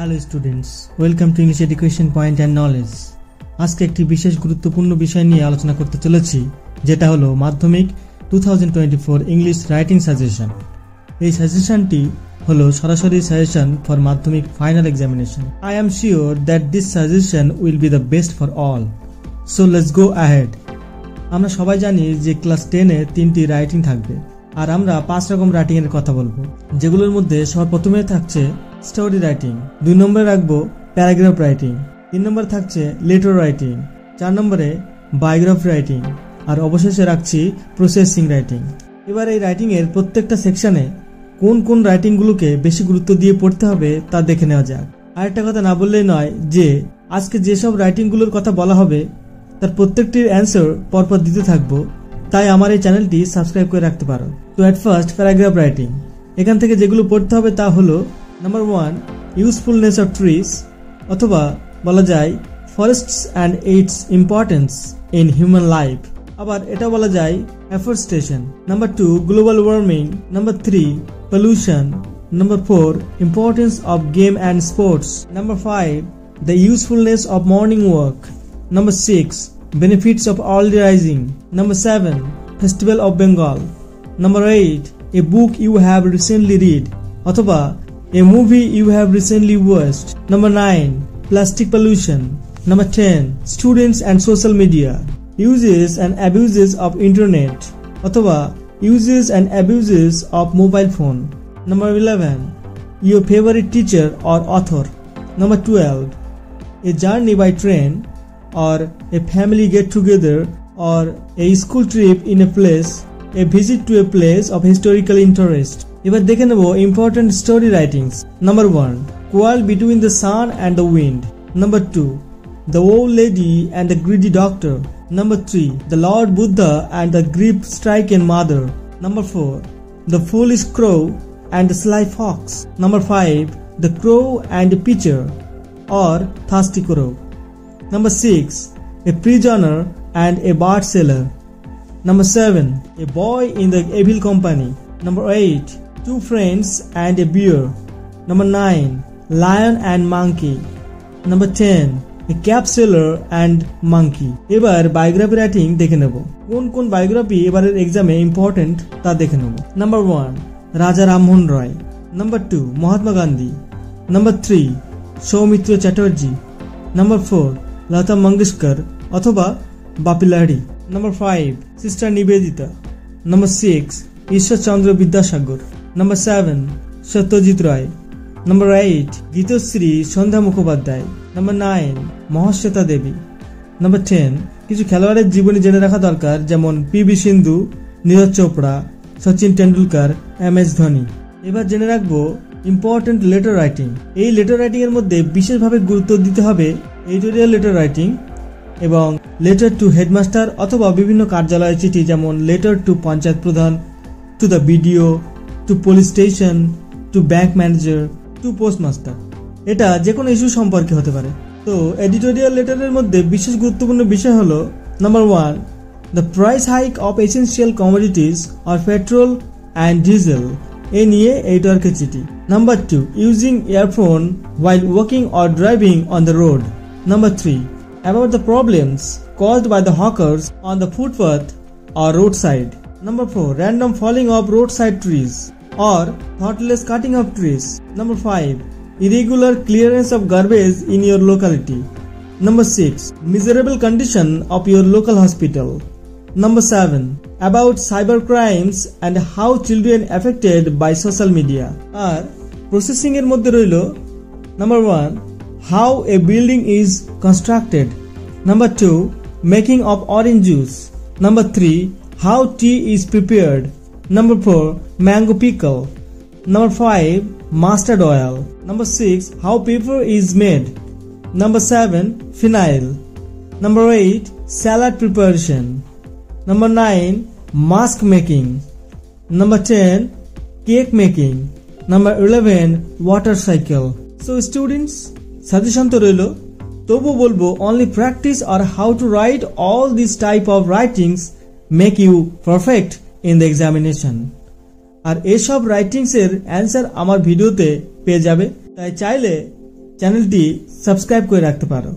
Hello students, welcome to English education point and knowledge. আজকে একটি বিশেষ গুরুত্বপূর্ণ বিষয় নিয়ে আলোচনা করতে চলেছি, যেটা হলো মাধ্যমিক 2024 ইংলিশ রাইটিং সাজেশন। এই সাজেশনটি হলো সরাসরি সাজেশন ফর মাধ্যমিক final examination. I am sure that this suggestion will be the best for all. So let's go ahead. আমরা সবাই জানি যে ক্লাস 10-এ 3টি রাইটিং থাকবে, আর আমরা 5 রকম রাইটিং এর কথা বলবো, যেগুলোর মধ্যে সবার প্রথমে থাকছে স্টোরি রাইটিং, 2 নম্বরে রাখবো প্যারাগ্রাফ রাইটিং, 3 নম্বরে থাকছে লেটার রাইটিং, 4 নম্বরে বায়োগ্রাফি রাইটিং, আর অবশেষে রাখছি প্রসেসিং রাইটিং। এবার এই রাইটিং এর প্রত্যেকটা সেকশনে কোন কোন রাইটিং গুলোকে বেশি গুরুত্ব দিয়ে পড়তে হবে তা দেখে নেওয়া যাক। আরেকটা কথা না বললেই নয় যে আজকে যেসব রাইটিং গুলোর কথা বলা হবে তার প্রত্যেকটির অ্যান্সার পরপর দিতে থাকবো, তাই আমার এই চ্যানেলটি সাবস্ক্রাইব করে রাখতে পারো। তো এট ফার্স্ট প্যারাগ্রাফ রাইটিং। এখান থেকে যেগুলো পড়তে হবে তা হলো নাম্বার 1, ইউজফুলনেস অফ ট্রিজ, অথবা বলা যায় forests and its importance in human life. আবার এটা বলা যায় afforestation. Number 2, global warming. Number 3, pollution. Number 4, importance of game and sports. Number 5, the usefulness of morning walk. Number 6, benefits of early rising. Number 7, Festival of Bengal. Number 8, a book you have recently read, অথবা a movie you have recently watched. Number 9, plastic pollution. Number 10, students and social media, uses and abuses of internet, অথবা uses and abuses of mobile phone. Number 11, your favorite teacher or author. Number 12, a journey by train, or a family get-together, or a school trip in a place, a visit to a place of historical interest. এবার দেখে নেব important story writings. Number 1, Quarrel between the sun and the wind. Number 2, The old lady and the greedy doctor. Number 3, The Lord Buddha and the grief-stricken mother. Number 4, The foolish crow and the sly fox. Number 5, The crow and the pitcher, or thirsty crow. Number 6, a prisoner and a bard seller. Number 7, a boy in the evil company. Number 8, two friends and a bear. Number 9, lion and monkey. Number 10, a cap seller and monkey. এবার biography writing দেখে নেব। কোন কোন biography এবারের এক্সামে important তা দেখে নেব। Number 1, Raja Rammohan Roy. Number 2, Mahatma Gandhi. Number 3, Soumitra Chatterjee. Number 4, Lata Mangeshkar অথবা Bappi Lahiri. Number 5, sister Nivedita. Number 6, Ishwarchandra Vidyasagar. Number 7, Satyajit Ray. Number 8, Geetashree Sandhya Mukhopadhyay. Number 9, Mahasweta Devi. Number 10, কিছু খেলোয়াড়ের জীবনী জেনে রাখা দরকার, যেমন পি.ভি. সিন্ধু, নীরজ চোপড়া, সচিন টেন্ডুলকার, এম.এস. ধোনি। এবার জেনে রাখবো ইম্পর্টেন্ট লেটার রাইটিং। এই লেটার রাইটিং এর মধ্যে বিশেষভাবে গুরুত্ব দিতে হবে এডিটোরিয়াল লেটার রাইটিং এবং লেটার টু হেডমাস্টার অথবা বিভিন্ন কার্যালয়ের চিঠি, যেমন letter to panchayat pradhan, to the BDO, to police station, to bank manager, to postmaster. এটা যে কোনো ইস্যু সম্পর্কে হতে পারে। তো এডিটোরিয়াল লেটারের মধ্যে বিশেষ গুরুত্বপূর্ণ বিষয় হলো number 1, the price hike of essential commodities or petrol and diesel, এ নিয়ে এডিটরকে চিঠি। Number 2, using earphone while walking or driving on the road. Number 3, about the problems caused by the hawkers on the footpath or roadside. Number 4, random falling of roadside trees or thoughtless cutting of trees. Number 5, irregular clearance of garbage in your locality. Number 6, miserable condition of your local hospital. Number 7, about cyber crimes and how children affected by social media. আর processing এর মধ্যে রইল number 1, how a building is constructed. Number 2, making of orange juice. Number 3, how tea is prepared. Number 4, mango pickle. Number 5, mustard oil. Number 6, how paper is made. Number 7, phenyl. Number 8, salad preparation. Number 9, mask making. Number 10, cake making. Number 11, water cycle. So students, suggestion to রইল, তবু বলবো only practice or how to write all these type of writings make you perfect in the examination. আর এসব writings এর answer আমার ভিডিওতে পেয়ে যাবে, তাই চাইলে চ্যানেলটি সাবস্ক্রাইব করে রাখতে পারো।